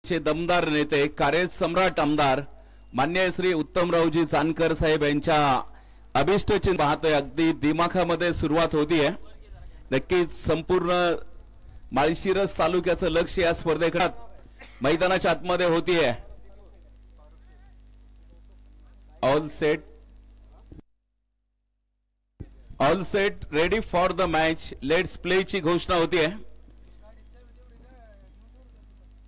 चे दमदार नेते कार्य सम्राट आमदार मान्य श्री उत्तमरावजी जानकर साहेब यांच्या अभिष्टचिन्ह पाहतोय। अगदी दिमाखामध्ये सुरुवात होतीये। नक्कीच संपूर्ण माळशिरस तालुक्याचं लक्ष या स्पर्धेकडे मैदानाच्या आतमध्ये होतीये। All set ready for the match, let's play ची घोषणा होतीये।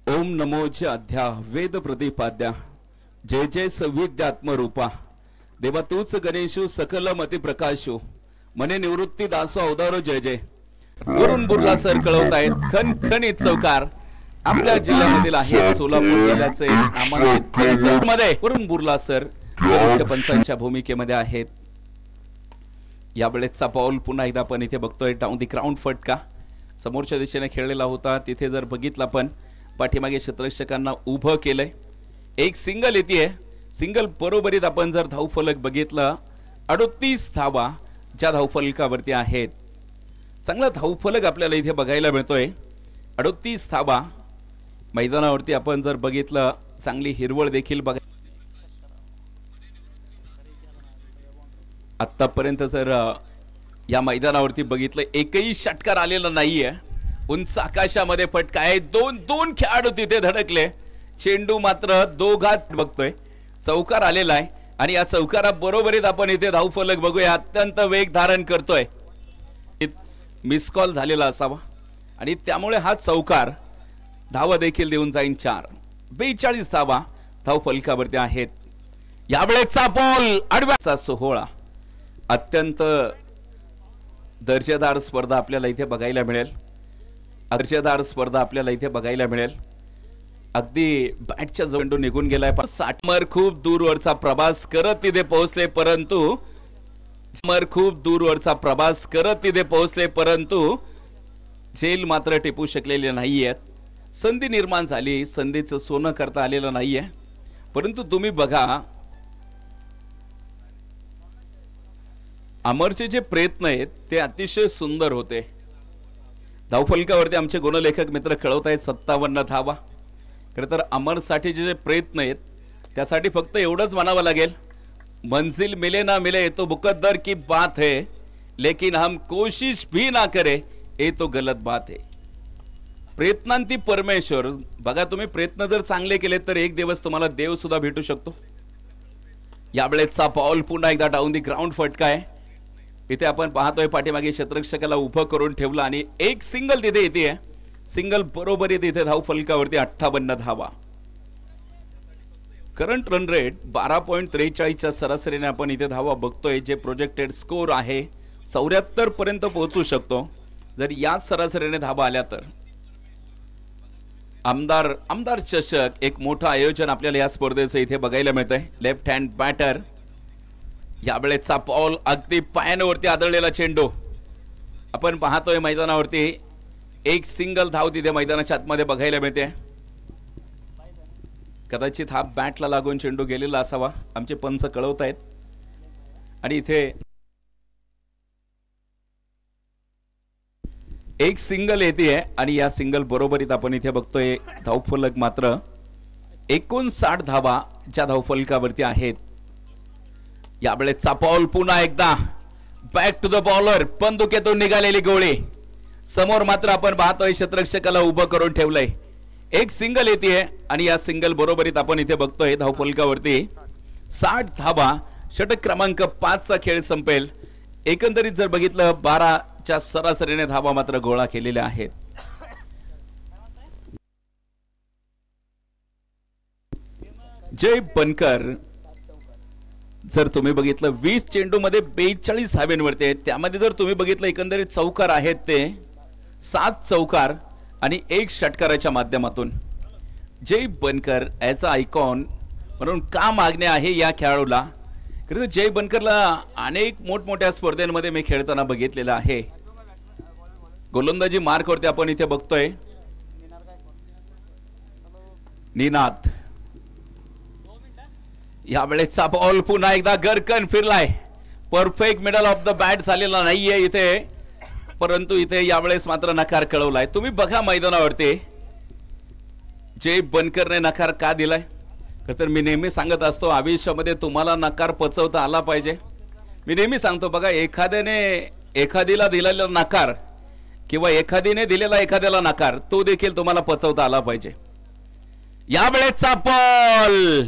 ओम नमोच्या अध्या वेद प्रतिपाद्या, जय जय संविद्यात्मरूपा, देवा तूच गणेशू सकल मती प्रकाशू, मने निवृत्ती दासो अवतारो जय जय। वरून बुर्ला सर कळवतायत खणखणीत चौकार आपल्या जिल्ह्यामधील आहे। सोलापूर जिल्ह्याचे नामांकित मध्ये वरून बुर्ला सर मुख्य पंचांच्या भूमिकेमध्ये आहेत। यावेळेचा पाऊल पुन्हा एकदा आपण इथे बघतोय। डाऊन दी ग्राउंड फटका समोरच्या दिशेने खेळलेला होता। तिथे जर बघितला पण पाठीमागे क्षेत्ररक्षकांना उभं केलंय। एक सिंगल येते, सिंगल बरोबरीत आपण जर धावफलक बघितलं 38 धावा ज्या धावफलकावरती आहेत। चांगला धावफलक आपल्याला इथे बघायला मिळतोय। 38 धावा मैदानावरती आपण जर बघितलं, चांगली हिरवळ देखील बघा। आतापर्यंत जर या मैदानावरती बघितलं एकही षटकार आलेला नाहीये। उंच आकाशामध्ये फटका आहे। दोन खेळाडू तिथे धडकले। चेंडू मात्र दोघात बघतोय चौकार आलेला आहे आणि या चौकारा बरोबरीत आपण इथे धावफलक बघूया। अत्यंत वेग धारण करतोय। मिस कॉल झालेला असावा आणि त्यामुळे हा चौकार धावा देखील देऊन जाईन। 42 धावा धावफलकावरती आहेत। यावेळेचा बॉल आडव्याचा सोहळा, अत्यंत दर्जेदार स्पर्धा आपल्याला इथे बघायला मिळेल। दर्जेदार स्पर्धा आपल्याला इथे बघायला मिळेल। अगदी बॅटच्या जवळ निघून गेलाय। 60 खूप दूरवरचा प्रवास करत तिथे पोहोचले, परंतु झेल मात्र टिपू शकलेले नाहीयेत। संधी निर्माण झाली, संधीचं सोनं करता आलेलं नाहीये। परंतु तुम्ही बघा अमरचे जे प्रयत्न आहेत ते अतिशय सुंदर होते। धावफलकावरती आमचे गुणलेखक मित्र कळवत आहेत 57 धावा। खरं तर अमर साठी जे प्रयत्न आहेत त्यासाठी फक्त एवढंच म्हणावं लागेल, मंजिल मिले ना मिले तो मुकद्दर की बात है, लेकिन हम कोशिश भी ना करे ये तो गलत बात है। प्रयत्नांती परमेश्वर। बघा तुम्ही प्रयत्न जर चांगले केले तर एक दिवस तुम्हाला देव सुद्धा भेटू शकतो। यावेळेचा बॉल पुन्हा एकदा डाऊन दी ग्राउंड फटका आहे। इथे आपण पाहतोय पाठीमागे क्षेत्ररक्षकाला उभं करून ठेवलं आणि एक सिंगल तिथे येते। सिंगल बरोबरीत इथे धावफलकावरती 58 धावा। करंट रन रेट 12.43 च्या सरासरीने आपण इथे धावा बघतोय। जे प्रोजेक्टेड स्कोर आहे 74 पर्यंत पोहोचू शकतो जर या सरासरीने धावा आल्या तर। आमदार चषक एक मोठं आयोजन आपल्याला या स्पर्धेचं इथे बघायला मिळतंय। Left hand batter. यावेळेचा बॉल अगदी पायांवरती आदळलेला चेंडू आपण पाहतोय मैदानावरती। एक सिंगल धाव तिथे मैदानाच्या आतमध्ये बघायला मिळते। कदाचित हा बॅटला लागून चेंडू गेलेला असावा, आमचे पंच कळवत आहेत। आणि इथे एक सिंगल येते आणि या सिंगल बरोबरीत आपण इथे बघतोय धावफलक मात्र 59 धावा ज्या धावफलकावरती आहेत। यावेळेचा बॉल पुन्हा एकदा बॅक टू द बॉलर, बंदुकीतून निघालेली गोळी। समोर मात्र आपण पाहतोय क्षेत्ररक्षकाला उभं करून ठेवलंय। एक सिंगल येते आणि या सिंगल बरोबरीत आपण इथे बघतोय धावफलकावरती 60 धावा। षटक क्रमांक 5 चा खेळ संपेल। एकंदरीत जर बघितलं 12 च्या सरासरीने धावा मात्र गोळा केलेल्या आहेत। जय बनकर जर तुम्ही बघितलं 20 चेंडू मध्ये 42 धाव्यांवरती, त्यामध्ये जर तुम्ही बघितलं एकंदरीत चौकार आहेत ते 7 चौकार आणि 1 षटकाराच्या माध्यमातून। जय बनकर ॲज अ आयकॉन म्हणून का मागणी आहे या खेळाडूला। खरं जय बनकरला अनेक मोठमोठ्या स्पर्धेमध्ये मी खेळताना बघितलेलं आहे। गोलंदाजी मार्कवरती आपण इथे बघतोय निनाद। यावेळेचा बॉल पुन्हा एकदा गरकन फिरलाय। Perfect middle of the bat झालेला नाहीये इथे, परंतु इथे यावेळेस मात्र नकार कळवलाय। तुम्ही बघा मैदानावरती जय बनकरने नकार का दिलाय? तर मी नेहमी सांगत असतो आयुष्यामध्ये तुम्हाला नकार पचवता आला पाहिजे. मी नेहमी सांगतो बघा, एखादीला दिलेला नकार किंवा एखादीने दिलेला एखाद्याला नकार तो देखील तुम्हाला पचवता आला पाहिजे. यावेळेचा बॉल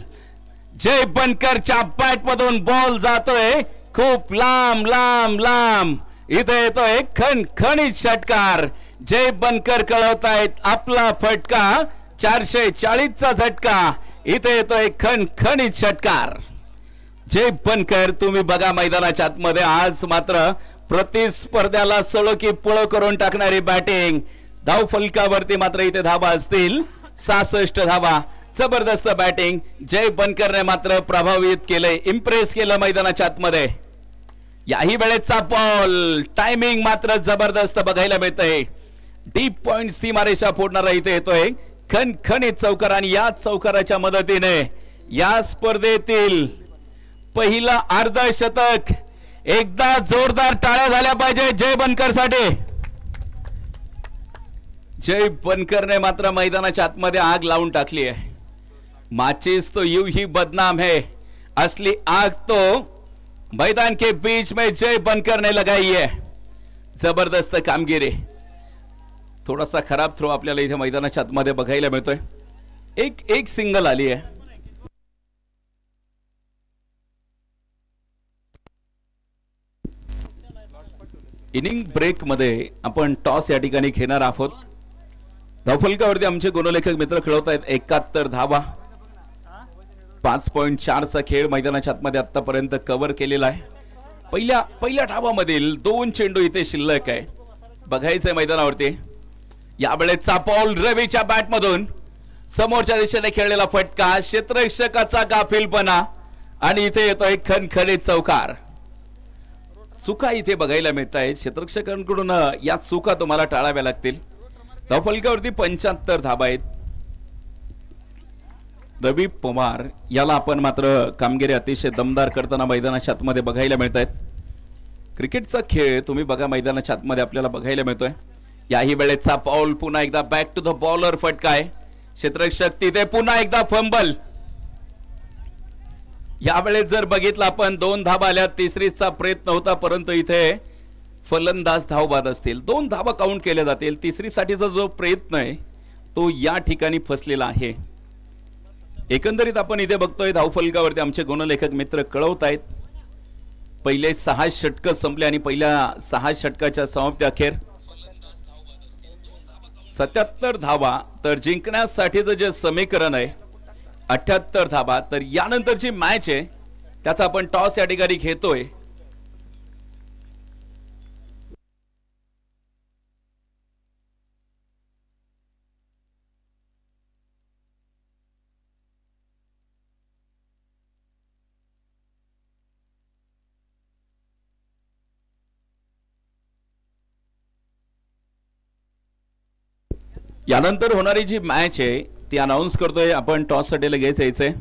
जय बनकरच्या बॅट मधून बॉल जातोय खूप लांब लांब लांब. इथे येतोय खणखणीत षटकार. जय बनकर कळवतायत आपला फटका 440 चा झटका. इथे येतोय खणखणीत षटकार. जय बनकर तुम्ही बघा मैदानाच्या आतमध्ये आज मात्र प्रतिस्पर्ध्याला सळो की पळो करून टाकणारी बॅटिंग. धाव फलकावरती मात्र इथे धावा असतील 66 धावा. जबरदस्त बॅटिंग. जय बनकरने मात्र प्रभावित केले, इम्प्रेस केलं मैदानाच्या आतमध्ये. याही वेळेचा बॉल टायमिंग मात्र जबरदस्त बघायला मिळतंय. डीप पॉइंट सीमारेषा फोडणारा इथे येतोय खणखणीत चौकार. आणि या चौकाराच्या मदतीने या स्पर्धेतील पहिला अर्धशतक. एकदा जोरदार टाळ्या झाल्या पाहिजे जय बनकर साठी. जय बनकरने मात्र मैदानाच्या आतमध्ये आग लावून टाकली आहे. माचिस तो यूं ही बदनाम है, असली आग तो मैदान के बीच में जय बनकर ने लगाई है. जबरदस्त कामगिरी. थोडासा खराब थ्रो आपल्याला इथे मैदानाच्या आतमध्ये बघायला मिळतोय. एक सिंगल आली आहे. इनिंग ब्रेक मध्ये आपण टॉस या ठिकाणी घेणार आहोत. धावफलकावरती आमचे गुणलेखक मित्र खेळवत आहेत 71 धावा. 5.4 चा खेळ मैदानाच्या आतमध्ये आतापर्यंत कव्हर केलेला आहे. पहिल्या धावामधील 2 चेंडू इथे शिल्लक आहे. बघायचंय मैदानावरती. यावेळेचा बॉल रवीच्या बॅट मधून समोरच्या दिशेने खेळलेला फटका. क्षेत्ररक्षकाचा गाफीलपणा आणि इथे येतोय खणखणीत चौकार. चुका इथे बघायला मिळत आहेत. क्षेत्ररक्षकांकडून या चुका तुम्हाला टाळाव्या लागतील. धावफलकावरती 75 धावा आहेत. रवी पवार याला आपण मात्र कामगिरी अतिशय दमदार करताना मैदानाच्या आतमध्ये बघायला मिळत आहेत. क्रिकेटचा खेळ तुम्ही बघा मैदानाच्या आतमध्ये आपल्याला बघायला मिळतोय. याही वेळेचा बॉल पुन्हा एकदा बॅक टू द बॉलर फटका आहे. क्षेत्ररक्षक तिथे पुन्हा एकदा फंबल. यावेळेस जर बघितलं आपण 2 धावा आल्या. तिसरीचा प्रयत्न होता परंतु इथे फलंदाज धावबाद असतील. 2 धावा काउंट केल्या जातील. तिसरीसाठीचा जो प्रयत्न आहे तो या ठिकाणी फसलेला आहे. एकंदरीत आपण इथे बघतोय धावफलकावरती आमचे गुणलेखक मित्र कळवत आहेत. पहिले 6 षटक संपले आणि पहिल्या 6 षटकाच्या समाप्ती अखेर 77 धावा. तर जिंकण्यासाठीचं जे समीकरण आहे 78 धावा. तर यानंतरची मॅच आहे त्याचा आपण टॉस या ठिकाणी घेतोय. यानंतर होणारी जी मॅच आहे ती अनाउन्स करतोय आपण. टॉस साठी लगेच यायचंय.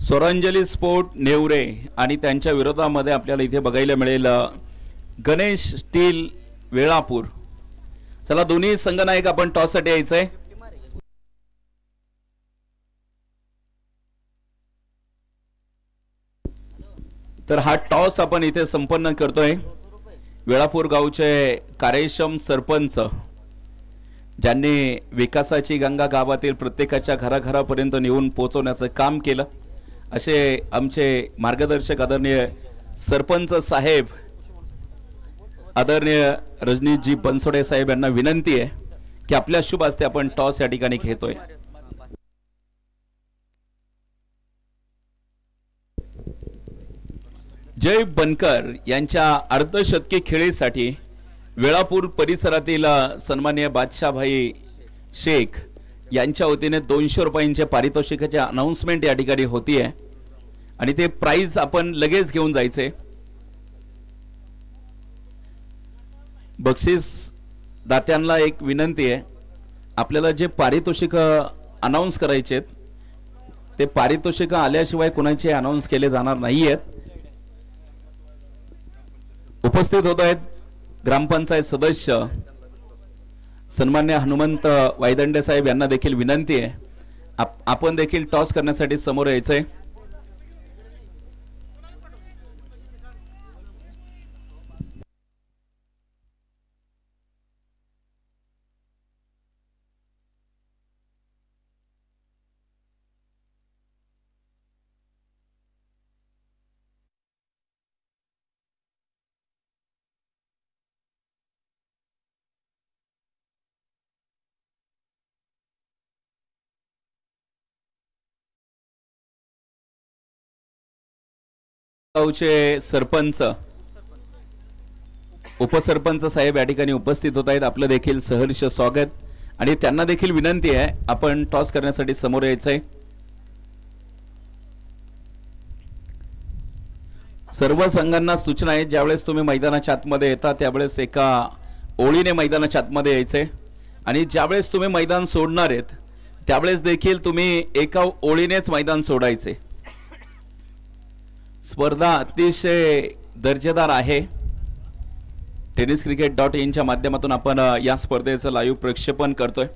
स्वरांजली स्पोर्ट नेवरे आणि त्यांच्या विरोधामध्ये आपल्याला इथे बघायला मिळेल गणेश स्टील वेळापूर. चला दोन्ही संघनायक आपण टॉस साठी यायचंय. तर हा टॉस आपण इथे संपन्न करतोय. वेळापूर गावचे कार्यक्षम सरपंच ज्यांनी विकासाची गंगा गावातील प्रत्येकाच्या घराघरापर्यंत नेऊन पोहोचवण्याचं काम केलं असे आमचे मार्गदर्शक आदरणीय सरपंच साहेब आदरणीय रजनीशजी बनसोडे साहेब यांना विनंती आहे की आपल्या शुभ हस्ते आपण टॉस या ठिकाणी घेतोय. जय बनकर यांच्या अर्धशतकी खेळीसाठी वेळापूर परिसरातील सन्माननीय बादशाहभाई शेख यांच्या वतीने 200 रुपयांचे पारितोषिकाचे अनाउन्समेंट या ठिकाणी होतीये आणि ते प्राइज आपण लगेच घेऊन जायचे. बक्षीस दात्यांना एक विनंती आहे, आपल्याला जे पारितोषिक अनाउन्स करायचे ते पारितोषिक आल्याशिवाय कोणाचे अनाउन्स केले जाणार नाहीयेत. उपस्थित होत आहेत ग्रामपंचायत सदस्य सन्मान्य हनुमंत वायदंडे साहेब यांना देखील विनंती आहे आपण देखील टॉस करण्यासाठी समोर यायचंय. गावचे सरपंच उपसरपंच साहेब या ठिकाणी उपस्थित होत आहेत. आपलं देखील सहर्ष स्वागत आणि त्यांना देखील विनंती आहे आपण टॉस करण्यासाठी समोर यायचंय. सर्व संघांना सूचना आहे ज्यावेळेस तुम्ही मैदानाच्या आतमध्ये येता त्यावेळेस एका ओळीने मैदानाच्या आतमध्ये यायचे आणि ज्यावेळेस तुम्ही मैदान सोडणार आहेत त्यावेळेस देखील तुम्ही एका ओळीनेच मैदान सोडायचे. स्पर्धा अतिशय दर्जेदार आहे. tenniscricket.in च्या माध्यमातून आपण या स्पर्धेचं लाईव्ह प्रक्षेपण करतोय.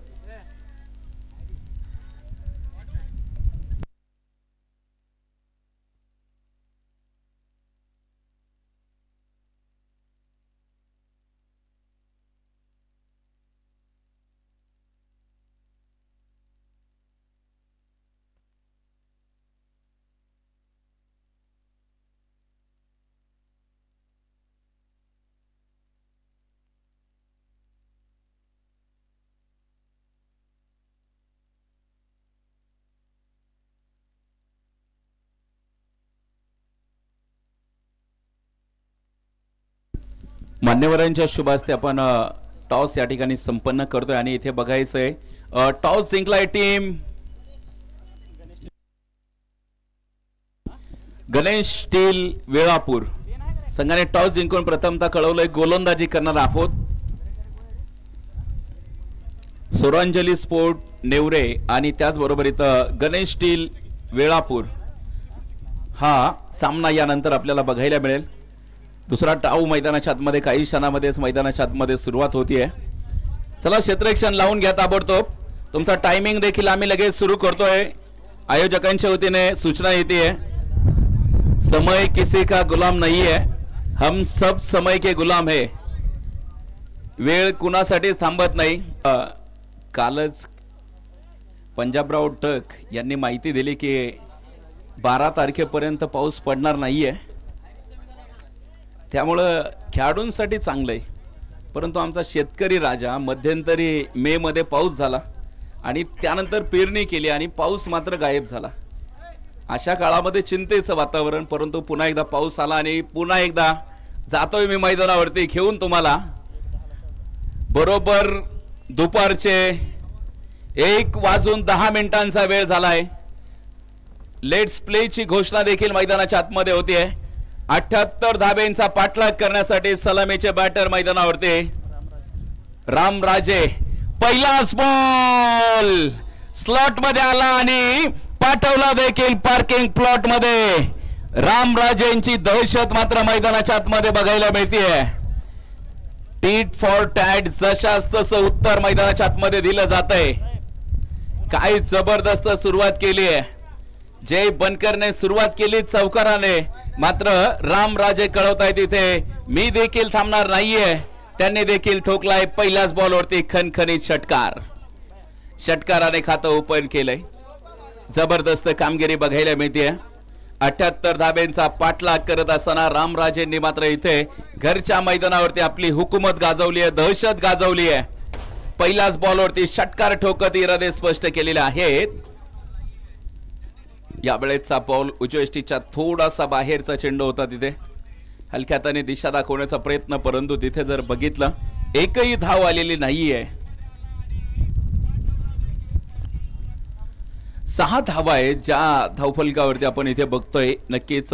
मान्यवरांच्या शुभ हस्ते आपण टॉस या ठिकाणी संपन्न करतोय आणि इथे बघायचंय टॉस जिंकलाय टीम गणेश स्टील वेळापूर संघाने. टॉस जिंकून प्रथमतः कळवलंय गोलंदाजी करणार आहोत. सोरांजली स्पोर्ट नेवरे आणि त्याचबरोबर इथं गणेश स्टील वेळापूर हा सामना यानंतर आपल्याला बघायला मिळेल. दुसरा डाव मैदानाच्या आतमध्ये काही क्षणामध्येच मैदानाच्या आतमध्ये सुरुवात होतीये. चला क्षेत्ररक्षण लावून घ्या ताबडतोब. तुमचा टायमिंग देखील आम्ही लगेच सुरू करतोय. आयोजकांच्या वतीने सूचना येते समय किसी का गुलाम नहीं है, हम सब समय के गुलाम है. वेळ कुणासाठी थांबत नाही. कालच पंजाबराव टक यांनी माहिती दिली की 12 तारखेपर्यंत पाऊस पडणार नाहीये. त्यामुळं खेळाडूंसाठी चांगलं आहे. परंतु आमचा शेतकरी राजा मध्यंतरी मे मध्ये पाऊस झाला आणि त्यानंतर पेरणी केली आणि पाऊस मात्र गायब झाला. अशा काळामध्ये चिंतेचं वातावरण. परंतु पुन्हा एकदा पाऊस आला आणि पुन्हा एकदा जातोय मी मैदानावरती घेऊन तुम्हाला. बरोबर दुपारचे 1:10 वेळ झालाय. लेट्स प्लेची घोषणा देखील मैदानाच्या आतमध्ये होतीये. 78 धाब्यांचा पाठलाग करण्यासाठी सलामीचे बॅटर मैदानावरती. रामराजे पहिलाच बॉल स्लॉट मध्ये आला आणि पाठवला देखील पार्किंग प्लॉट मध्ये. रामराजेंची दहशत मात्र मैदानाच्या आतमध्ये बघायला मिळतीये. टीट फॉर टॅट जशास तसं उत्तर मैदानाच्या आतमध्ये दिलं जातंय. काय जबरदस्त सुरुवात केली आहे. जय बनकरने सुरुवात केली चौकाराने. मात्र रामराजे कळवतायत इथे मी देखील थांबणार नाहीये. त्यांनी देखील ठोकलाय पहिल्याच बॉलवरती खणखणीत षटकार. षटकाराने खातं ओपन केलंय. जबरदस्त कामगिरी बघायला मिळते. 78 धाब्यांचा पाठलाग करत असताना रामराजेंनी मात्र इथे घरच्या मैदानावरती आपली हुकूमत गाजवली आहे, दहशत गाजवली आहे. पहिल्याच बॉलवरती षटकार ठोकत इरादे स्पष्ट केलेले आहेत. यावेळेचा बॉल उजवेष्टीच्या थोडासा बाहेरचा चेंडू होता. तिथे हलक्या हाताने दिशा दाखवण्याचा प्रयत्न, परंतु तिथे जर बघितलं एकही धाव आलेली नाहीये. 6 धावा आहे ज्या धावफलकावरती आपण इथे बघतोय. नक्कीच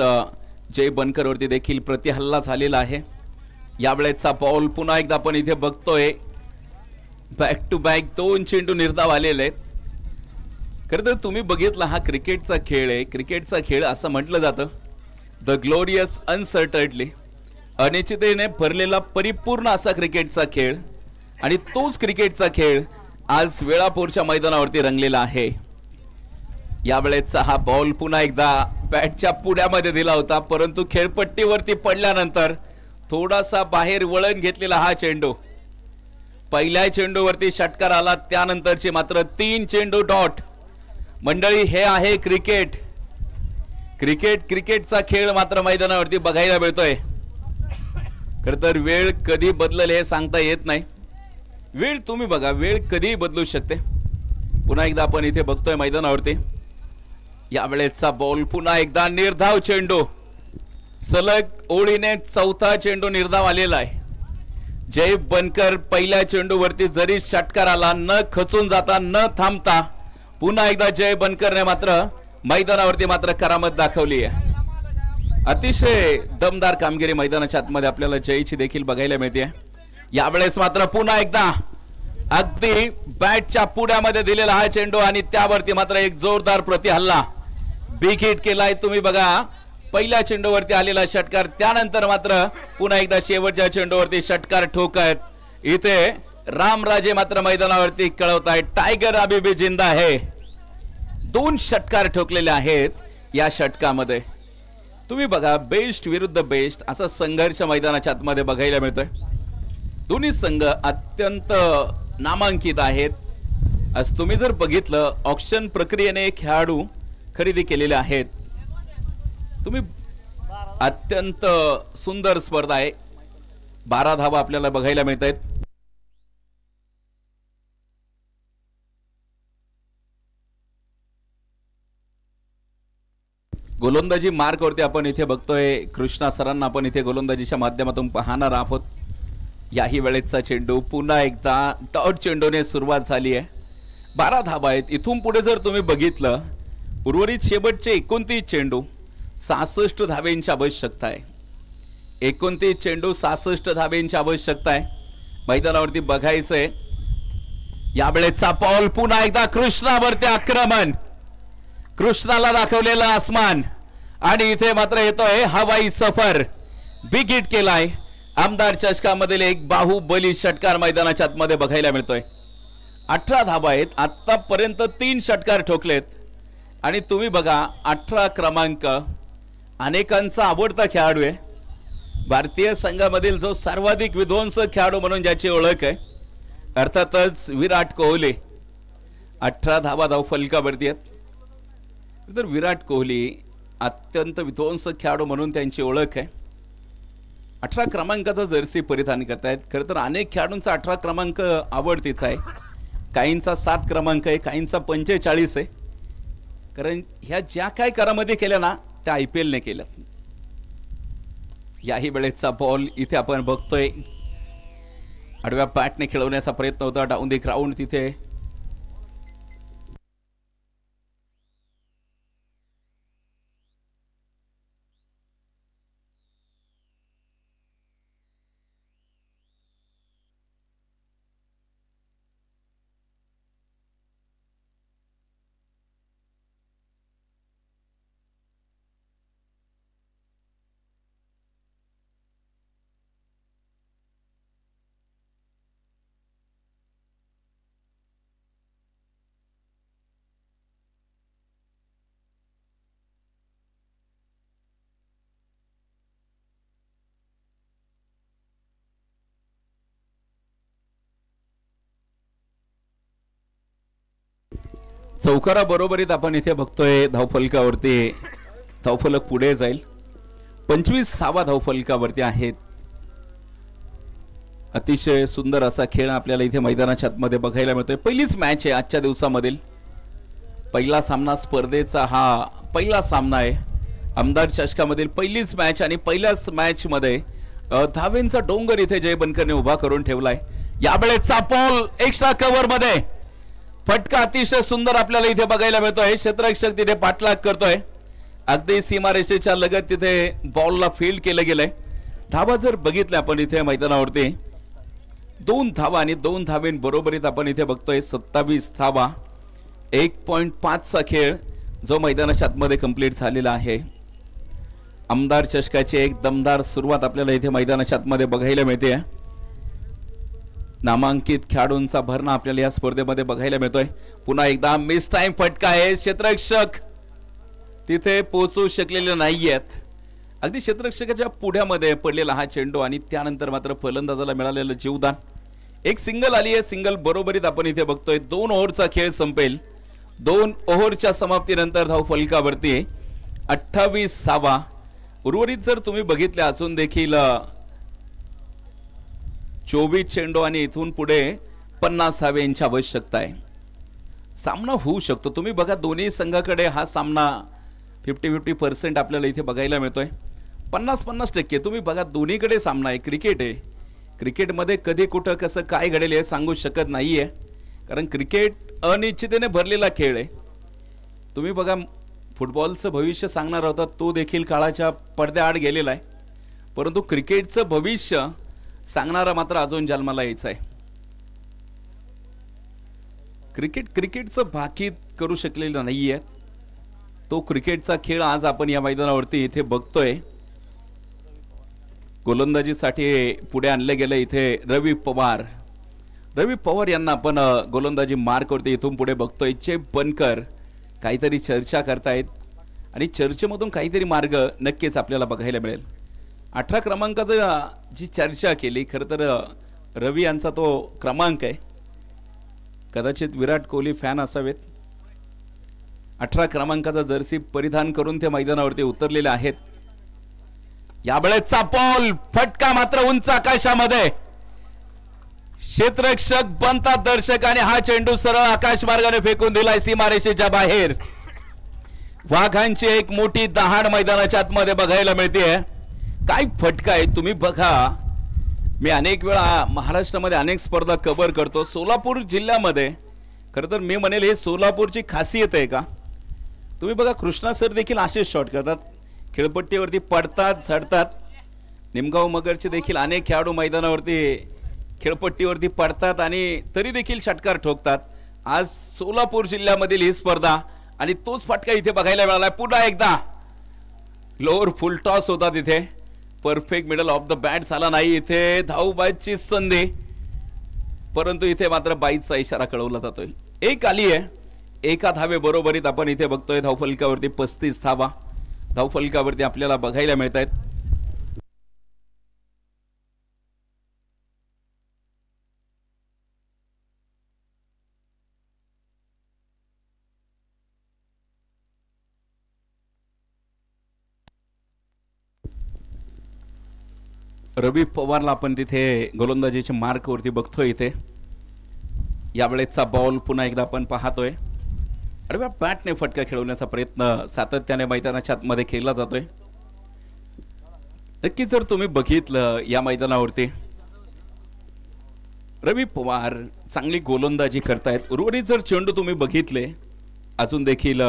जय बनकर वरती देखील प्रतिहल्ला झालेला आहे. यावेळेचा बॉल पुन्हा एकदा आपण इथे बघतोय. बॅक टू बॅक 2 चेंडू निर्धाव आलेले आहेत. खरं तर तुम्ही बघितला हा क्रिकेटचा खेळ आहे. क्रिकेटचा खेळ असं म्हटलं जातं द ग्लोरियस अनसर्टनली, अनिश्चिततेने भरलेला परिपूर्ण असा क्रिकेटचा खेळ. आणि तोच क्रिकेटचा खेळ आज वेळापूरच्या मैदानावरती रंगलेला आहे. यावेळेचा हा बॉल पुन्हा एकदा बॅटच्या पुढ्यामध्ये दिला होता, परंतु खेळपट्टीवरती पडल्यानंतर थोडासा बाहेर वळण घेतलेला हा चेंडू. पहिल्या चेंडूवरती षटकार आला, त्यानंतरचे मात्र 3 चेंडू डॉट. मंडळी, हे आहे क्रिकेट. क्रिकेटचा खेळ मात्र मैदानावरती बघायला मिळतोय. खरं तर वेळ कधी बदलेल हे सांगता येत नाही. वेळ तुम्ही बघा, वेळ कधीही बदलू शकते. पुन्हा एकदा आपण इथे बघतोय मैदानावरती. यावेळेचा बॉल पुन्हा एकदा निर्धाव चेंडू. सलग ओळीने 4था चेंडू निर्धाव आलेला आहे. जय बनकर पहिल्या चेंडूवरती जरी षटकार आला, न खचून जाता न थांबता पुन्हा एकदा जय बनकरने मात्र मैदानावरती मात्र करामत दाखवली आहे. अतिशय दमदार कामगिरी मैदानाच्या आतमध्ये आपल्याला जयची देखील बघायला मिळते. यावेळेस मात्र पुन्हा एकदा अगदी बॅटच्या पुढ्यामध्ये दिलेला हा चेंडू आणि त्यावरती मात्र एक जोरदार प्रतिहल्ला. बिग हिट केलाय. तुम्ही बघा, पहिल्या चेंडूवरती आलेला षटकार, त्यानंतर मात्र पुन्हा एकदा शेवटच्या चेंडूवरती षटकार ठोकत इथे रामराजे मात्र मैदानावरती कळवत आहेत, टायगर अभी भी जिंदा है. 2 षटकार ठोकलेले आहेत या षटकामध्ये. तुम्ही बघा, बेस्ट विरुद्ध बेस्ट असा संघर्ष मैदानाच्या आतमध्ये बघायला मिळतोय. दोन्ही संघ अत्यंत नामांकित आहेत. आज तुम्ही जर बघितलं, ऑक्शन प्रक्रियेने खेळाडू खरेदी केलेले आहेत. तुम्ही अत्यंत सुंदर स्पर्धा आहे. 12 धावा आपल्याला बघायला मिळत आहेत. गोलंदाजी मार्क वरती आपण इथे बघतोय कृष्णा सरांना आपण इथे गोलंदाजीच्या माध्यमातून पाहणार आहोत. याही वेळेचा चेंडू पुन्हा एकदा डॉट चेंडूने सुरुवात झाली आहे. 12 धावा आहेत. इथून पुढे जर तुम्ही बघितलं, उर्वरित शेवटचे 29 चेंडू 66 धावेंची आवश्यकता आहे. 29 चेंडू 66 धावेंची आवश्यकता आहे मैदानावरती बघायचंय. यावेळेचा बॉल पुन्हा एकदा कृष्णावरती आक्रमण. कृष्णाला दाखवलेला आसमान आणि इथे मात्र येतोय हवाई सफर. बिग हिट केलाय. आमदार चषकामधील एक बाहुबली षटकार मैदानाच्या आतमध्ये बघायला मिळतोय. 18 धावा आहेत. आतापर्यंत 3 षटकार ठोकलेत आणि तुम्ही बघा, 18 क्रमांक अनेकांचा आवडता खेळाडू आहे. भारतीय संघामधील जो सर्वाधिक विध्वंसक खेळाडू म्हणून ज्याची ओळख आहे, अर्थातच विराट कोहली. 18 धावा धावफलकावरती आहेत. तर विराट कोहली अत्यंत विध्वंसक खेळाडू म्हणून त्यांची ओळख आहे. 18 क्रमांकाचा जर्सी परिधान करतायत. खरं तर अनेक खेळाडूंचा 18 क्रमांक आवडतीचा आहे. काहींचा 7 क्रमांक आहे, काहींचा 45 आहे. कारण ह्या ज्या काय करामध्ये केल्या ना, त्या IPL ने केल्या. याही वेळेचा बॉल इथे आपण बघतोय, आडव्या बॅटने खेळवण्याचा प्रयत्न होता. डाऊन द ग्राउंड तिथे चौकारा बरोबरीत आपण इथे बघतोय धावफलकावरती धावफलक पुढे जाईल. 25 धावा धावफलकावरती आहेत. अतिशय सुंदर असा खेळ आपल्याला इथे मैदानाच्या आतमध्ये बघायला मिळतोय. पहिलीच मॅच आहे आजच्या दिवसामधील. पहिला सामना स्पर्धेचा हा पहिला सामना आहे. आमदार चषकामधील पहिलीच मॅच आणि पहिल्याच मॅच मध्ये धावेंचा डोंगर इथे जय बनकरने उभा करून ठेवलाय. यावेळेचा बॉल एक्स्ट्रा कव्हर मध्ये फटका अतिशय सुंदर आपल्याला इथे बघायला मिळतोय. क्षेत्ररक्षक तिथे पाठलाग करतोय. अगदी सीमारेषेच्या लगत तिथे बॉलला फील्ड केलं गेलंय. धावा जर बघितल्या आपण इथे मैदानावरती 2 धावा आणि 2 धावेंबरोबरीत आपण इथे बघतोय 27 धावा. 1.5 चा खेळ जो मैदानाच्या आतमध्ये कंप्लीट झालेला आहे. आमदार चषकाची एक दमदार सुरुवात आपल्याला इथे मैदानाच्या आतमध्ये बघायला मिळते. नामांकित खेळाडूंचा भरणा आपल्याला या स्पर्धेमध्ये बघायला मिळतोय. पुन्हा एकदा मिस टाइम फटका आहे. क्षेत्ररक्षक तिथे पोहोचू शकलेले नाहीयेत. अगदी क्षेत्ररक्षकाच्या पुढ्यामध्ये पडलेला हा चेंडू आणि त्यानंतर मात्र फलंदाजाला मिळालेलं जीवदान. एक सिंगल आली आहे. सिंगल बरोबरीत आपण इथे बघतोय 2 ओव्हरचा खेळ संपेल. 2 ओव्हरच्या समाप्तीनंतर धाव फलकावरती 28 धावा. उर्वरित जर तुम्ही बघितले असून देखील 24 चेंडू आणि इथून पुढे 50 धाव्यांची आवश्यकता आहे. सामना होऊ शकतो. तुम्ही बघा दोन्ही संघाकडे हा सामना 50-50% आपल्याला इथे बघायला मिळतोय. 50-50% तुम्ही बघा दोन्हीकडे सामना आहे. क्रिकेट आहे. क्रिकेटमध्ये कधी कुठं कसं काय घडेल हे सांगू शकत नाहीये, कारण क्रिकेट अनिश्चिततेने भरलेला खेळ आहे. तुम्ही बघा फुटबॉलचं भविष्य सांगणार होता तो देखील काळाच्या पडद्याआड गेलेला आहे, परंतु क्रिकेटचं भविष्य सांगणारा मात्र अजून जन्माला यायचा आहे. क्रिकेटचं भाकीत करू शकलेलं नाहीये. तो क्रिकेटचा खेळ आज आपण या मैदानावरती इथे बघतोय. गोलंदाजीसाठी पुढे आणले गेले इथे रवी पवार. रवी पवार यांना आपण गोलंदाजी मार्कवरती इथून पुढे बघतोय. चेप बनकर काहीतरी चर्चा करतायत आणि चर्चेमधून काहीतरी मार्ग नक्कीच आपल्याला बघायला मिळेल. 18 क्रमांकाचा जी चर्चा केली, खरं तर रवी यांचा तो क्रमांक आहे. कदाचित विराट कोहली फॅन असावेत. 18 क्रमांकाचा जर्सी परिधान करून ते मैदानावरती उतरलेले आहेत. यावेळेचा बॉल फटका मात्र उंच आकाशामध्ये. क्षेत्ररक्षक बनतात दर्शक आणि हा चेंडू सरळ आकाश मार्गाने फेकून दिलाय सीमारेषेच्या बाहेर. वाघांची एक मोठी दहाड मैदानाच्या आतमध्ये बघायला मिळते. काय फटका आहे तुम्ही बघा. मी अनेक वेळा महाराष्ट्रामध्ये अनेक स्पर्धा कव्हर करतो. सोलापूर जिल्ह्यामध्ये खरं तर मी म्हणेल हे सोलापूरची खासियत आहे का. तुम्ही बघा कृष्णा सर देखील असे शॉट करतात. खेळपट्टीवरती पडतात, झडतात. निमगाव मगरचे देखील अनेक खेळाडू मैदानावरती खेळपट्टीवरती पडतात आणि तरी देखील षटकार ठोकतात. आज सोलापूर जिल्ह्यामधील ही स्पर्धा आणि तोच फटका इथे बघायला मिळाला. पुन्हा एकदा लोअर फुल टॉस होता तिथे. Perfect middle of the bat झाला नाही. इथे धावबाईची संधी, परंतु इथे मात्र बाईचा इशारा कळवला जातोय. एक आली आहे. एका धावे बरोबरीत आपण इथे बघतोय धावफलकावरती 35 धावा धावफलकावरती आपल्याला बघायला मिळत आहेत. रवी पवारला आपण तिथे गोलंदाजीच्या मार्कवरती बघतोय. इथे यावेळेचा बॉल पुन्हा एकदा आपण पाहतोय. अरे वा, बॅटने फटका खेळवण्याचा प्रयत्न सातत्याने मैदानाच्या आतमध्ये केला जातोय. नक्की जर तुम्ही बघितलं या मैदानावरती रवी पवार चांगली गोलंदाजी करतायत. उर्वरित जर चेंडू तुम्ही बघितले अजून देखील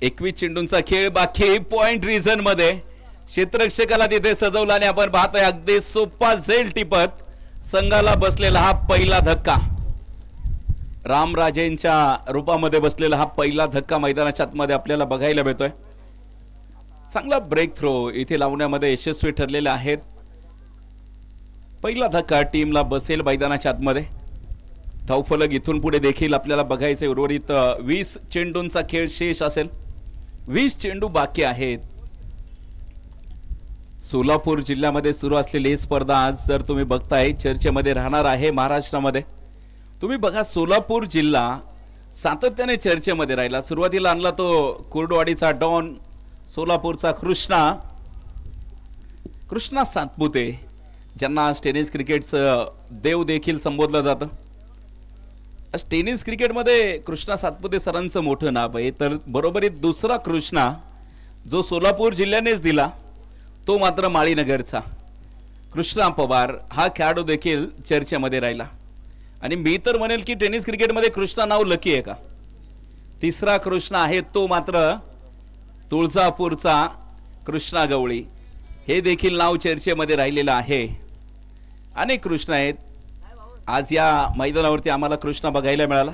21 चेंडूंचा खेळ बाकी. पॉइंट रिझन मध्ये क्षेत्ररक्षकाला तिथे सजवला आणि आपण पाहतोय अगदी सोपा झेल टिपत संघाला बसलेला हा पहिला धक्का. रामराजेंच्या रूपामध्ये बसलेला हा पहिला धक्का मैदानाच्या आतमध्ये आपल्याला बघायला मिळतोय. चांगला ब्रेक थ्रो इथे लावण्यामध्ये यशस्वी ठरलेले आहेत. पहिला धक्का टीमला बसेल मैदानाच्या आतमध्ये. धावफलक इथून पुढे देखील आपल्याला बघायचे. उर्वरित 20 चेंडूंचा खेळ शेष असेल. 20 चेंडू बाकी आहेत. सोलापूर जिल्ह्यामध्ये सुरू असलेली ही स्पर्धा आज जर तुम्ही बघताय चर्चेमध्ये राहणार आहे महाराष्ट्रामध्ये. तुम्ही बघा सोलापूर जिल्हा सातत्याने चर्चेमध्ये राहिला. सुरुवातीला आणला तो कुर्डवाडीचा डॉन, सोलापूरचा कृष्णा सातपुते, ज्यांना आज टेनिस क्रिकेटचं देव देखील संबोधलं जातं. आज टेनिस क्रिकेटमध्ये कृष्णा सातपुते सरांचं मोठं नाव आहे. तर बरोबरीत दुसरा कृष्णा जो सोलापूर जिल्ह्यानेच दिला तो मात्र माळीनगरचा कृष्णा पवार हा खेळाडू देखील चर्चेमध्ये राहिला. आणि मी तर म्हणेल की टेनिस क्रिकेटमध्ये कृष्णा नाव लकी आहे का. तिसरा कृष्णा आहे तो मात्र तुळजापूरचा कृष्णा गवळी. हे देखील नाव चर्चेमध्ये राहिलेलं आहे. अनेक कृष्ण आहेत. आज या मैदानावरती आम्हाला कृष्णा बघायला मिळाला.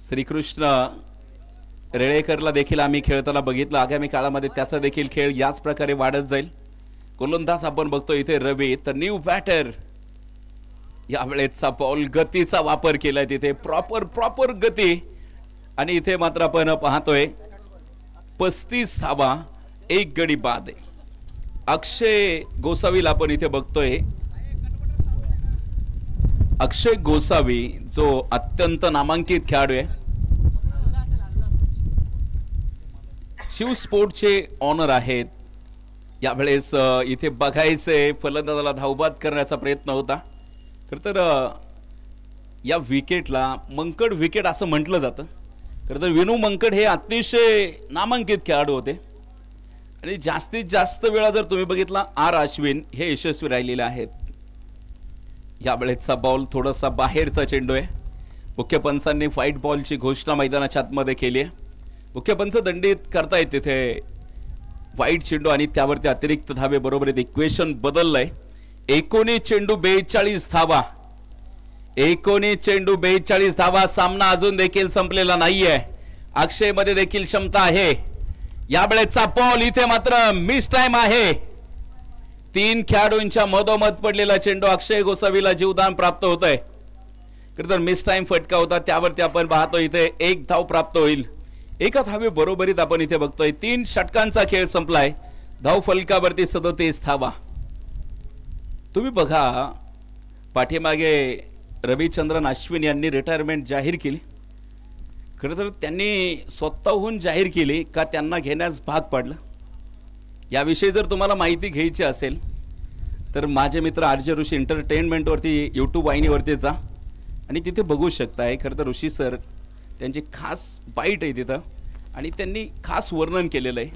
श्रीकृष्ण रेळेकरला देखील आम्ही खेळताना बघितलं. आगामी काळामध्ये त्याचा देखील खेळ याच प्रकारे वाढत जाईल. गोलंदाज आपण बघतो इथे रवी. तर न्यू बॅटर यावेळेचा बॉल गतीचा वापर केलाय तिथे प्रॉपर गती आणि इथे मात्र आपण पाहतोय 35 धावा 1 गडी बाद आहे. अक्षय गोसावीला आपण इथे बघतोय. अक्षय गोसावी जो अत्यंत नामांकित खेळाडू आहे. शिव स्पोर्टचे ऑनर आहेत. यावेळेस इथे बघायचे फलंदाजाला धावबाद करण्याचा प्रयत्न होता. खरं तर या विकेटला मंकड विकेट असं म्हटलं जातं. खरं तर विनू मंकड हे अतिशय नामांकित खेळाडू होते आणि जास्तीत जास्त वेळा जर तुम्ही बघितला आर अश्विन हे यशस्वी राहिलेले आहेत. यावेळेचा बॉल थोडासा बाहेरचा चेंडू आहे. मुख्य पंचांनी व्हाईट बॉलची घोषणा मैदानाच्या आतमध्ये केली आहे. मुख्य पंच दंडित करतायत तिथे व्हाईट चेंडू आणि त्यावरती अतिरिक्त धावे बरोबर इक्वेशन बदललंय. 19 चेंडू 42 धावा. 19 चेंडू 42 धावा. सामना अजून देखील संपलेला नाहीये. अक्षय मध्ये देखील क्षमता आहे. यावेळेचा बॉल इथे मात्र मिस टाइम आहे. 3 खेळाडूंच्या मधोमध पडलेला चेंडू अक्षय गोसावीला जीवदान प्राप्त होत आहे. खरं तर मिस टाइम फटका होता त्यावरती आपण पाहतो इथे 1 धाव प्राप्त होईल. एका धावे बरोबरीत आपण इथे बघतोय 3 षटकांचा खेळ संपलाय. धाव फलकावरती 37 धावा. तुम्ही बघा पाठीमागे रविचंद्रन अश्विन यांनी रिटायरमेंट जाहीर केली. खरं तर त्यांनी स्वतःहून जाहीर केली का त्यांना घेण्यास भाग पडलं. याविषयी जर तुम्हाला माहिती घ्यायची असेल तर माझे मित्र आरजे ऋषी एंटरटेनमेंटवरती यूट्यूब वाहिनीवरती जा आणि तिथे बघू शकताय. खरं तर ऋषी सर त्यांची खास बाईट आहे तिथं आणि त्यांनी खास वर्णन केलेलं आहे.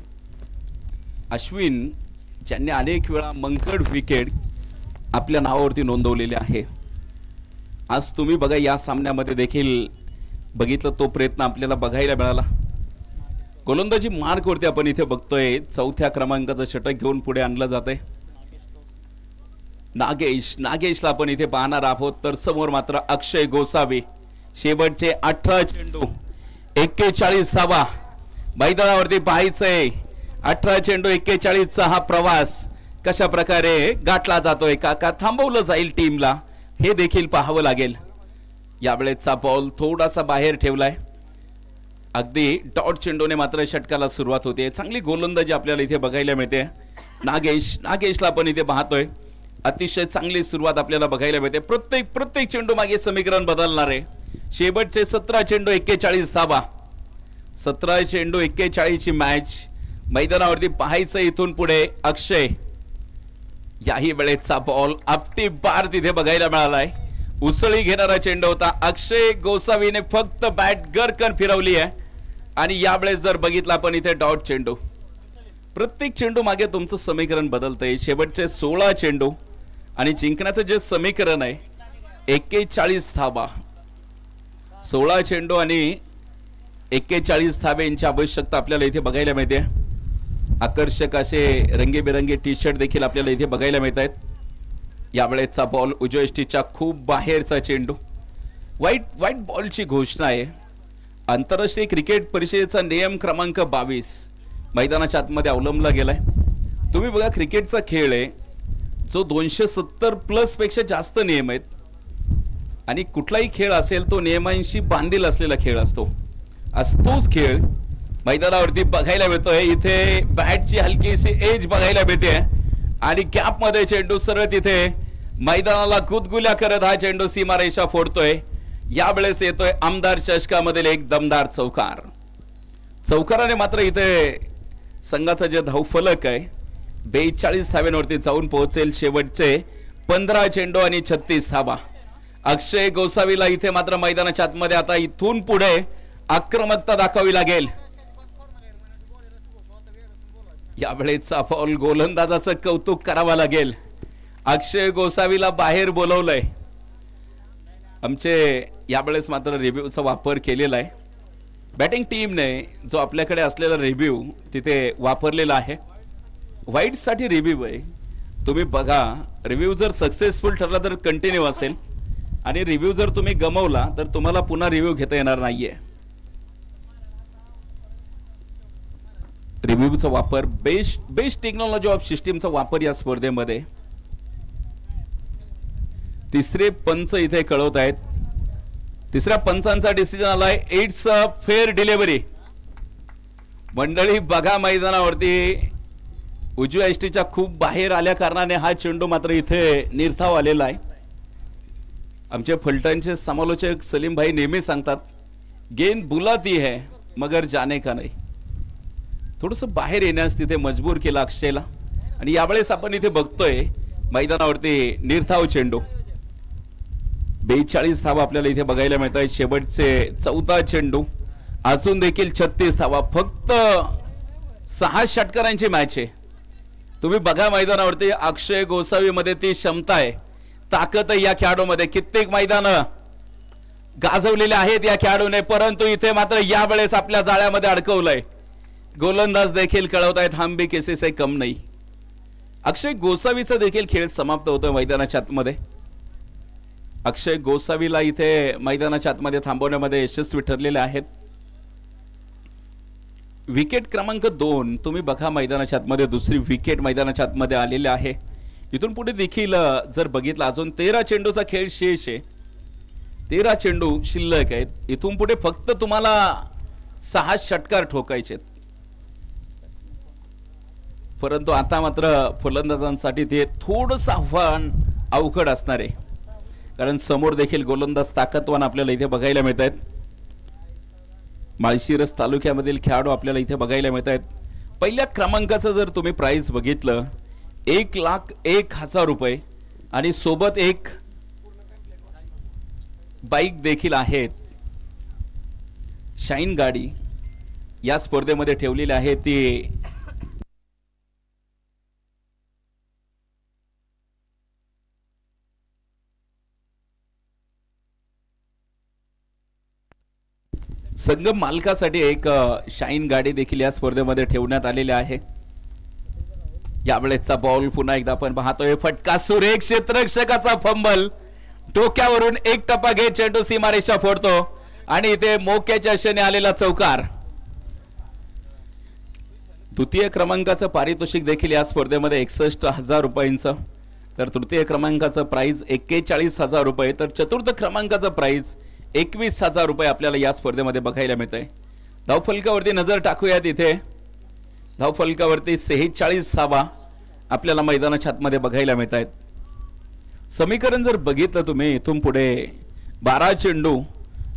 अश्विन ज्यांनी अनेक वेळा मंकड विकेट आपल्या नावावरती नोंदवलेले आहे. आज तुम्ही बघा या सामन्यामध्ये देखील बघितलं तो प्रयत्न आपल्याला बघायला मिळाला. गोलंदाजी मार्कवरती आपण इथे बघतोय 4थ्या क्रमांकाचं षटक घेऊन पुढे आणलं जातंय नागेशला आपण इथे पाहणार आहोत. तर समोर मात्र अक्षय गोसावी. शेवटचे 18 चेंडू 41 धावा. मैदानावरती पाहायचंय 18 चेंडू 41 चा हा प्रवास कशा प्रकारे गाठला जातोय का थांबवलं जाईल टीमला हे देखील पाहावं लागेल. यावेळेचा बॉल थोडासा बाहेर ठेवलाय. अगदी डॉट चेंडूने मात्र षटकाला सुरुवात होते. चांगली गोलंदाजी आपल्याला इथे बघायला मिळते. नागेशला आपण इथे पाहतोय. अतिशय चांगली सुरुवात आपल्याला बघायला मिळते. प्रत्येक चेंडू मागे समीकरण बदलणार आहे. शेवटचे 17 चेंडू 41 धावा. 17 चेंडू 41 ची मॅच. मैदानावरती पाहायचं इथून पुढे अक्षय. याही वेळेचा बॉल आपटी बार तिथे बघायला मिळालाय. उसळी घेणारा चेंडू होता. अक्षय गोसावीने फक्त बॅट गरकन फिरवली आहे आणि यावेळेस जर बघितला आपण इथे डॉट चेंडू. प्रत्येक चेंडू मागे तुमचं समीकरण बदलतंय. शेवटचे 16 चेंडू आणि जिंकण्याचं जे समीकरण आहे 41 धावा. 16 चेंडू आणि 41 धाब्यांची आवश्यकता आपल्याला इथे बघायला मिळते. आकर्षक असे रंगीबेरंगी टी शर्ट देखील आपल्याला इथे बघायला मिळत आहेत. यावेळेचा बॉल उजव्या खूप बाहेरचा चेंडू. व्हाईट बॉलची घोषणा आहे. आंतरराष्ट्रीय क्रिकेट परिषदेचा नियम क्रमांक 22 मैदानाच्या आतमध्ये अवलंबला गेलाय. तुम्ही बघा क्रिकेटचा खेळ आहे जो 270 प्लस पेक्षा जास्त नियम आहेत आणि कुठलाही खेळ असेल तो नियमांशी बांधील असलेला खेळ असतो. तोच खेळ मैदानावरती बघायला मिळतोय. इथे बॅटची हलकीशी एज बघायला मिळते आणि गॅप मध्ये चेंडू सरळ तिथे मैदानाला गुदगुल्या करत हा चेंडू सीमारेषा फोडतोय. यावेळेस येतोय आमदार चषकामधील एक दमदार चौकार. चौकाराने मात्र इथे संघाचा जे धावफलक आहे 42 धाव्यांवरती जाऊन पोहोचेल. शेवटचे 15 चेंडू आणि 36 धावा. अक्षय गोसावीला इथे मात्र मैदानाच्या आतमध्ये आता इथून पुढे आक्रमकता दाखवावी लागेल. यावेळेचा बॉल गोलंदाजाचं कौतुक करावं लागेल. अक्षय गोसावीला बाहेर बोलवलंय. आमचे यावेळेस मात्र रिव्ह्यूचा वापर केलेला आहे. बॅटिंग टीमने जो आपल्याकडे असलेला रिव्ह्यू तिथे वापरलेला आहे. व्हाईट साठी रिव्ह्यू आहे. तुम्ही बघा रिव्ह्यू जर सक्सेसफुल ठरला तर कंटिन्यू असेल आणि रिव्ह्यू जर तुम्ही गमावला तर तुम्हाला पुन्हा रिव्ह्यू घेता येणार नाहीये. रिव्ह्यूचा वापर बेस्ट टेक्नॉलॉजी ऑफ सिस्टीमचा वापर या स्पर्धेमध्ये तिसरे पंच इथे कळवत आहेत. तिसऱ्या पंचांचा डिसिजन आलाय, इट्स अ फेअर डिलिव्हरी. मंडळी बघा मैदानावरती उजव्या एसटीच्या खूप बाहेर आल्या कारणाने हा चेंडू मात्र इथे निर्धाव आलेला आहे. आमचे फलटणचे समालोचक सलीम भाई नेहमी सांगतात, गेंद बुलाती है मगर जाने का नाही. थोडस बाहेर येण्यास तिथे मजबूर केला अक्षयला. आणि यावेळेस आपण इथे बघतोय मैदानावरती निर्धाव चेंडू. 42 धावा आपल्याला इथे बघायला मिळत आहेत. शेवटचे 14 चेंडू, अजून देखील 36 धावा. फक्त 6 षटकारांची मॅच आहे. तुम्ही बघा मैदानावरती अक्षय गोसावी मध्ये ती क्षमता आहे, ताकद आहे या खेळाडूमध्ये. कित्येक मैदान गाजवलेले आहेत या खेळाडूने, परंतु इथे मात्र यावेळेस आपल्या जाळ्यामध्ये अडकवलंय. गोलंदाज देखील कळवत आहेत, हम भी किसी से कम नाही. अक्षय गोसावीचा देखील खेळ समाप्त होतोय मैदानाच्या आतमध्ये. अक्षय गोसावीला इथे मैदानाच्या आतमध्ये थांबवण्यामध्ये यशस्वी ठरलेले आहेत. विकेट क्रमांक 2 तुम्ही बघा मैदानाच्या आतमध्ये, दुसरी विकेट मैदानाच्या आतमध्ये आलेली आहे. इथून पुढे देखील जर बघितलं अजून 13 चेंडूचा खेळ शेष आहे. 13 चेंडू शिल्लक आहेत. इथून पुढे फक्त तुम्हाला 6 षटकार ठोकायचे, परंतु आता मात्र फलंदाजांसाठी ते थोडंसं आव्हान अवघड असणार आहे, कारण समोर देखील गोलंदाज ताकदवान आपल्याला इथे बघायला मिळत आहेत. माळशिरस तालुक्यामधील खेळाडू आपल्याला इथे बघायला मिळत आहेत. पहिल्या क्रमांकाचं जर तुम्ही प्राइस बघितलं, 1,01,000 रुपये आणि सोबत एक बाईक देखील आहेत. शाईन गाडी या स्पर्धेमध्ये ठेवलेली आहे. ती संगम मालकासाठी एक शाईन गाडी देखील या स्पर्धेमध्ये ठेवण्यात आलेली आहे. यावेळेसचा बॉल पुन्हा एकदा आपण पाहतोय, फटका सुरेख, क्षेत्ररक्षकाचा फंबल, डोक्यावरून एक टप्पा घेत चेंडू सीमारेषा फोडतो आणि इथे मोक्याच्या आशेने आलेला चौकार. द्वितीय क्रमांकाचं पारितोषिक देखील या स्पर्धेमध्ये 61,000 रुपयांचं, तर तृतीय क्रमांकाचं प्राइज 41,000 रुपये, तर चतुर्थ क्रमांकाचं प्राइज 21,000 रुपये आपल्याला या स्पर्धेमध्ये बघायला मिळत आहे. धावफलकावरती नजर टाकूयात. इथे धावफलकावरती 46 धावा आपल्याला मैदानाच्या आतमध्ये बघायला मिळत आहेत. समीकरण जर बघितलं तुम्ही, इथून पुढे 12 चेंडू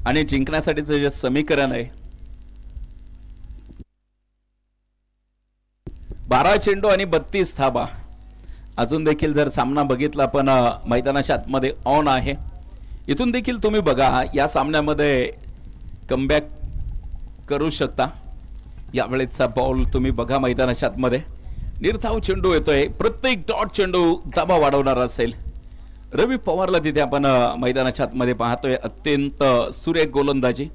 आणि जिंकण्यासाठीचं जे समीकरण आहे, 12 चेंडू आणि 32 धावा. अजून देखील जर सामना बघितला पण मैदानाच्या आतमध्ये ऑन आहे. इथून देखील तुम्ही बघा या सामन्यामध्ये कमबॅक करू शकता. यावेळेचा बॉल तुम्ही बघा मैदानाच्या आतमध्ये निर्धाव चेंडू येतोय. प्रत्येक डॉट चेंडू दबाव वाढवणार असेल. रवी पवारला तिथे आपण मैदानाच्या आतमध्ये पाहतोय. अत्यंत सुरेख गोलंदाजी.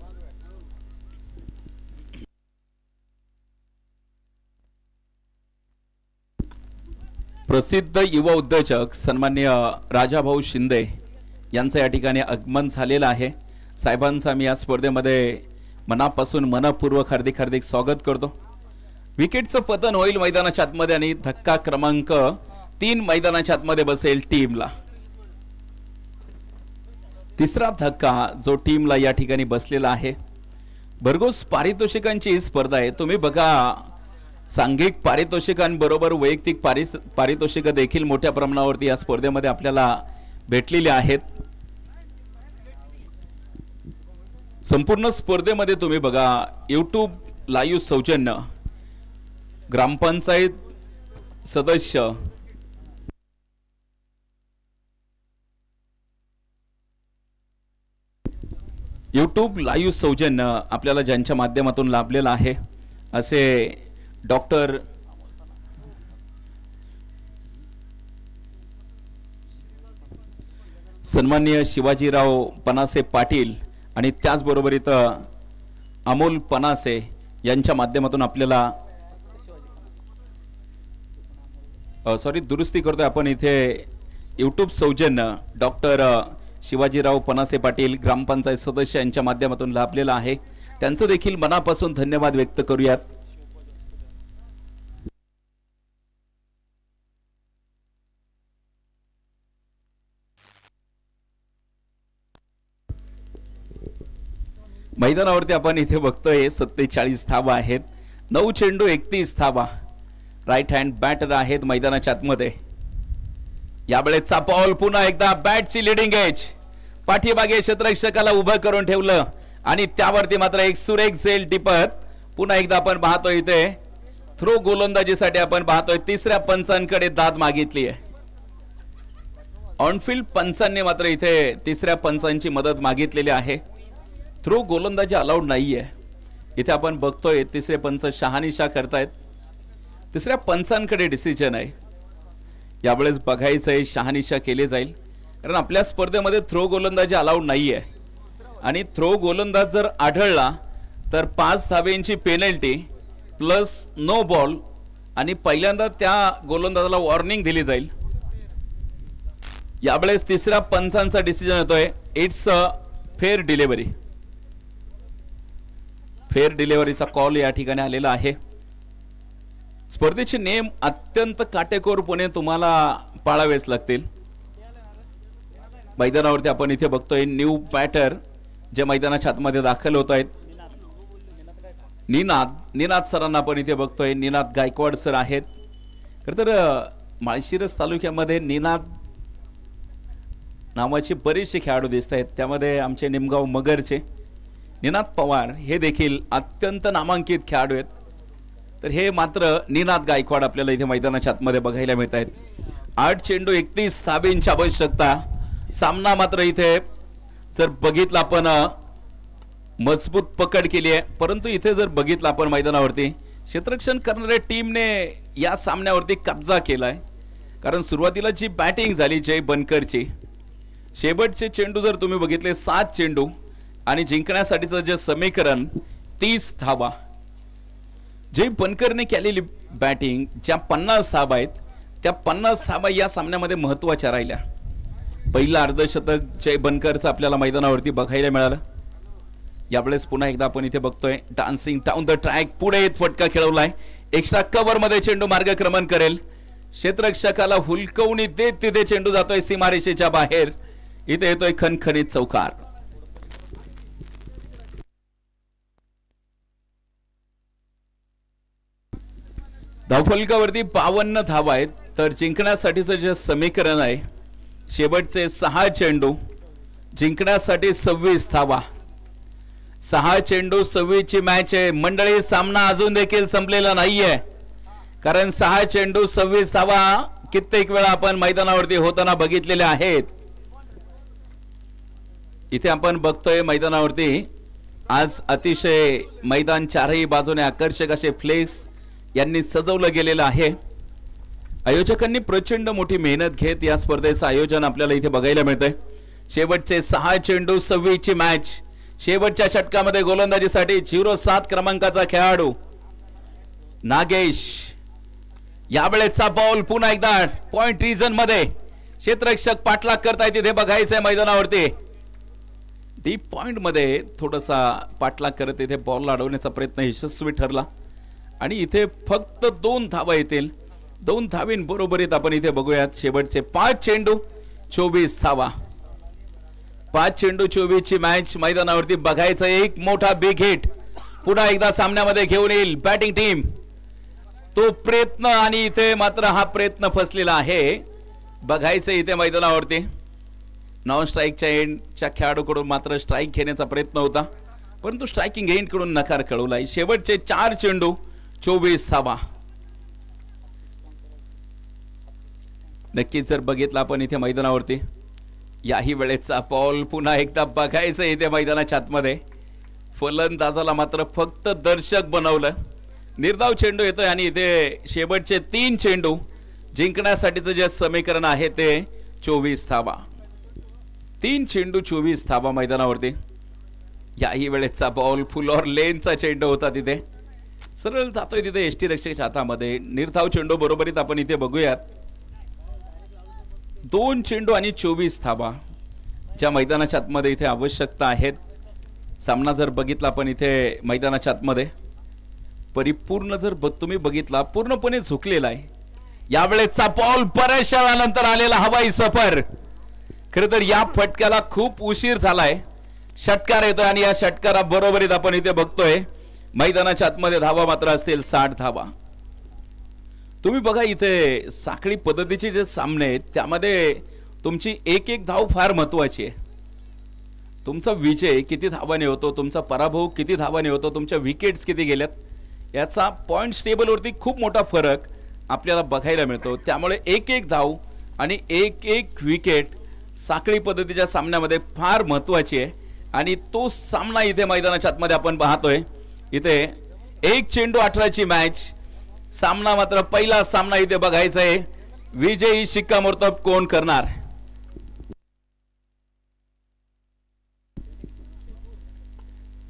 प्रसिद्ध युवा उद्योजक सन्माननीय राजाभाऊ शिंदे यांचं या ठिकाणी आगमन झालेलं आहे. साहेबांचं आम्ही या स्पर्धेमध्ये मनापासून मनपूर्वक हार्दिक स्वागत करतो. विकेटचं पतन होईल मैदानाच्या आतमध्ये आणि धक्का क्रमांक 3 मैदानाच्या आतमध्ये बसेल टीमला. तिसरा धक्का जो टीमला या ठिकाणी बसलेला आहे. भरघोस पारितोषिकांची स्पर्धा आहे. तुम्ही बघा, सांघिक पारितोषिकांबरोबर वैयक्तिक पारितोषिक देखील मोठ्या प्रमाणावरती या स्पर्धेमध्ये आपल्याला भेटलेले आहेत. संपूर्ण स्पर्धेमध्ये तुम्ही बघा, YouTube लाईव्ह सौजन्य, ग्रामपंचायत सदस्य, YouTube लाईव्ह सौजन्य आपल्याला ज्यांच्या माध्यमातून लाभलेलं आहे असे डॉक्टर सन्माननीय शिवाजीराव पनासे पाटील आणि त्याचबरोबर इथं अमोल पनासे यांच्या माध्यमातून आपल्याला दुरुस्ती करतोय आपण. इथे YouTube सौजन्य डॉक्टर शिवाजीराव पनासे पाटील ग्रामपंचायत सदस्य यांच्या माध्यमातून लाभलेला आहे. त्यांचं देखील मनापासून धन्यवाद व्यक्त करूयात. मैदानावरती आपण इथे बघतोय 47 धावा आहेत, 9 चेंडू 31 धावा. राईट हँड बॅटर आहेत मैदानाच्या आतमध्ये. यावेळेचा बॉल पुन्हा एकदा बॅटची लिडिंग एज, पाठीमागे क्षेत्ररक्षकाला उभं करून ठेवलं आणि त्यावरती मात्र एक सुरेख झेल टिपत पुन्हा एकदा आपण पाहतोय इथे थ्रो गोलंदाजीसाठी आपण पाहतोय तिसऱ्या पंचांकडे दाद मागितली आहे. ऑनफिल्ड पंचांनी मात्र इथे तिसऱ्या पंचांची मदत मागितलेली आहे. थ्रो गोलंदाजी अलाउड नाहीये. इथे आपण बघतोय तिसरे पंच शहानिशा करतायत. तिसऱ्या पंचांकडे डिसिजन आहे. यावेळेस बघायचंय शहानिशा केली जाईल, कारण आपल्या स्पर्धेमध्ये थ्रो गोलंदाजी अलाउड नाहीये आणि थ्रो गोलंदाज जर आढळला तर 5 धावेंची पेनल्टी प्लस नो बॉल आणि पहिल्यांदा त्या गोलंदाजाला वॉर्निंग दिली जाईल. यावेळेस तिसऱ्या पंचांचा डिसिजन येतोय. It's a fair delivery. Fair डिलिव्हरीचा कॉल या ठिकाणी आलेला आहे. स्पर्धेचे नियम अत्यंत काटेकोरपणे तुम्हाला पाळावेच लागतील. मैदानावरती आपण इथे बघतोय न्यू बॅटर जे मैदानाच्या आतमध्ये दाखल होत आहेत. निनाद सरांना आपण इथे बघतोय. निनाद गायकवाड सर आहेत. खरं तर माळशिरस तालुक्यामध्ये निनाद नावाचे बरेचसे खेळाडू दिसत आहेत. त्यामध्ये आमचे निमगाव मगरचे निनाद पवार हे देखील अत्यंत नामांकित खेळाडू आहेत. तर हे मात्र निनाद गायकवाड आपल्याला इथे मैदानाच्या आतमध्ये बघायला मिळत आहेत. 8 चेंडू 31 धावेंची आवश्यकता. सामना मात्र इथे जर बघितला आपण मजबूत पकड केली आहे, परंतु इथे जर बघितलं आपण मैदानावरती क्षेत्ररक्षण करणाऱ्या टीमने या सामन्यावरती कब्जा केलाय. कारण सुरुवातीला जी बॅटिंग झाली जय बनकरची, शेवटचे चेंडू जर तुम्ही बघितले 7 चेंडू आणि जिंकण्यासाठीचं जे समीकरण 30 धावा. जय बनकरने केलेली बॅटिंग ज्या 50 धावा आहेत त्या 50 धावा या सामन्यामध्ये महत्त्वाच्या राहिल्या. पहिलं अर्धशतक जय बनकरचं आपल्याला मैदानावरती बघायला मिळालं. यावेळेस पुन्हा एकदा आपण इथे बघतोय डान्सिंग डाऊन द ट्रॅक, पुढे फटका खेळवलाय. एक्स्ट्रा कव्हर मध्ये चेंडू मार्गक्रमण करेल. क्षेत्ररक्षकाला हुलकवणी देत तिथे चेंडू जातोय सीमारेषेच्या बाहेर. इथे येतोय खणखणीत चौकार. धावफलकावरती 52 धावा आहेत. तर जिंकण्यासाठीचं जे समीकरण आहे शेवटचे 6 चेंडू जिंकण्यासाठी 26 धावा. 6 चेंडू 26 ची मॅच आहे मंडळी. सामना अजून देखील संपलेला नाहीये, कारण 6 चेंडू 26 धावा कित्येक वेळा आपण मैदानावरती होताना बघितलेले आहेत. इथे आपण बघतोय मैदानावरती आज अतिशय मैदान चारही बाजूने आकर्षक असे फ्लेक्स यांनी सजवलं गेलेलं आहे. आयोजकांनी प्रचंड मोठी मेहनत घेत या स्पर्धेचं आयोजन आपल्याला इथे बघायला मिळतंय. शेवटचे 6 चेंडू 26 ची मॅच. शेवटच्या षटकामध्ये गोलंदाजीसाठी 07 क्रमांकाचा खेळाडू नागेश. यावेळेचा बॉल पुन्हा एकदा पॉइंट रिजन मध्ये क्षेत्ररक्षक पाठलाग करताय. तिथे बघायचंय मैदानावरती डीप पॉइंट मध्ये थोडासा पाठलाग करत तिथे बॉल अडवण्याचा प्रयत्न यशस्वी ठरला आणि इथे फक्त 2 धावा येतील. 2 धावींबरोबरीत आपण इथे बघूयात शेवटचे 5 चेंडू 24 धावा. 5 चेंडू 24 ची मॅच मैदानावरती बघायचं. एक मोठा बिग हिट पुन्हा एकदा सामन्यामध्ये घेऊन येईल बॅटिंग टीम. तो प्रयत्न आणि इथे मात्र हा प्रयत्न फसलेला आहे. बघायचं इथे मैदानावरती नॉन स्ट्राईकच्या एंडच्या खेळाडूकडून मात्र स्ट्राईक घेण्याचा प्रयत्न होता, परंतु स्ट्रायकिंग एंड कडून नकार कळवलाय. शेवटचे 4 चेंडू 24 धावा. नक्कीच जर बघितलं आपण इथे मैदानावरती याही वेळेचा बॉल पुन्हा एकदा बघायचं इथे मैदानाच्या आतमध्ये. फलंदाजाला मात्र फक्त दर्शक बनवलं. निर्धाव चेंडू येतोय आणि इथे शेवटचे 3 चेंडू जिंकण्यासाठीचं जे समीकरण आहे ते 24 धावा. 3 चेंडू 24 धावा मैदानावरती. याही वेळेचा बॉल फुलॉर लेनचा चेंडू होता. तिथे सरळ जातोय तिथे एसटी रक्षकाच्या हातामध्ये. निर्धाव चेंडू बरोबरीत आपण इथे बघूयात 2 चेंडू आणि 24 धावा ज्या मैदानाच्या आतमध्ये इथे आवश्यकता आहेत. सामना जर बघितला आपण इथे मैदानाच्या आतमध्ये परिपूर्ण जर तुम्ही बघितला पूर्णपणे झुकलेला आहे. यावेळेचा बॉल बऱ्याचशा वेळानंतर आलेला हवाई सफर. खरं तर या फटक्याला खूप उशीर झालाय. षटकार येतोय आणि या षटकारा बरोबरीत आपण इथे बघतोय मैदानाच्या आतमध्ये धावा मात्र असतील 60 धावा. तुम्ही बघा इथे साखळी पद्धतीचे जे सामने आहेत त्यामध्ये तुमची एक एक धाव फार महत्वाची आहे. तुमचा विजय किती धावाने होतो, तुमचा पराभव किती धावाने होतो, तुमच्या विकेट्स किती गेल्यात याचा पॉइंट्स टेबलवरती खूप मोठा फरक आपल्याला बघायला मिळतो. त्यामुळे एक एक धाव आणि एक एक विकेट साखळी पद्धतीच्या सामन्यामध्ये फार महत्वाची आहे आणि तो सामना इथे मैदानाच्या आतमध्ये आपण पाहतोय. इथे एक चेंडू 18ची मॅच, सामना मात्र पहिला सामना इथे बघायचा आहे. विजयी शिक्कामोर्तब कोण करणार?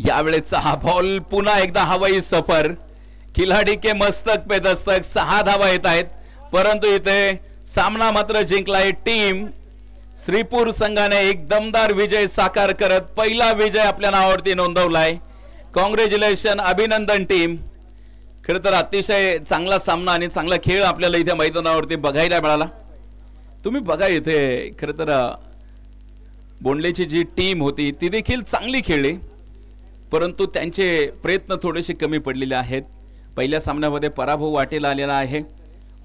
यावेळेचा हा बॉल पुन्हा एकदा हवाई सफर, खिलाडी के मस्तक पे दस्तक. 6 धावा येत आहेत परंतु इथे सामना मात्र जिंकलाय टीम श्रीपूर संघाने. एक दमदार विजय साकार करत पहिला विजय आपल्या नावावरती नोंदवलाय. कॉंग्रॅच्युलेशन, अभिनंदन टीम. खरं तर अतिशय चांगला सामना आणि चांगला खेळ आपल्याला इथे मैदानावरती बघायला मिळाला. तुम्ही बघा इथे खरं तर बोंडलेची जी टीम होती ती देखील चांगली खेळली परंतु त्यांचे प्रयत्न थोडेसे कमी पडलेले आहेत. पहिल्या सामन्यामध्ये पराभव वाटेला आलेला आहे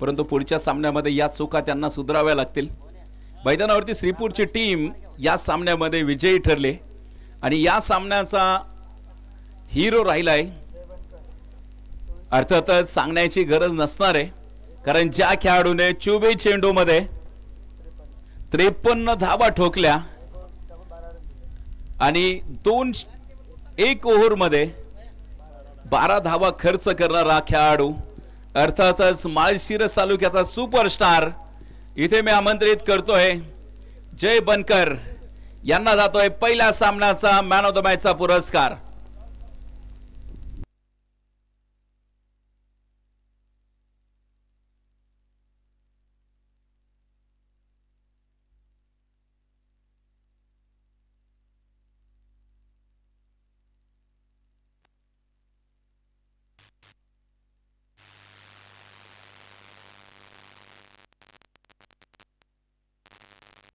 परंतु पुढच्या सामन्यामध्ये या चुका त्यांना सुधाराव्या लागतील. मैदानावरती श्रीपूरची टीम या सामन्यामध्ये विजयी ठरले आणि या सामन्याचा हिरो राहिलाय. अर्थातच सांगण्याची गरज नसणार आहे कारण ज्या खेळाडूने 24 चेंडूमध्ये 53 धावा ठोकल्या आणि 1 ओव्हरमध्ये 12 धावा खर्च करणारा खेळाडू, अर्थातच माळशिरस तालुक्याचा सुपरस्टार इथे मी आमंत्रित करतोय जय बनकर यांना जातोय पहिल्या सामन्याचा मॅन ऑफ द मॅचचा पुरस्कार.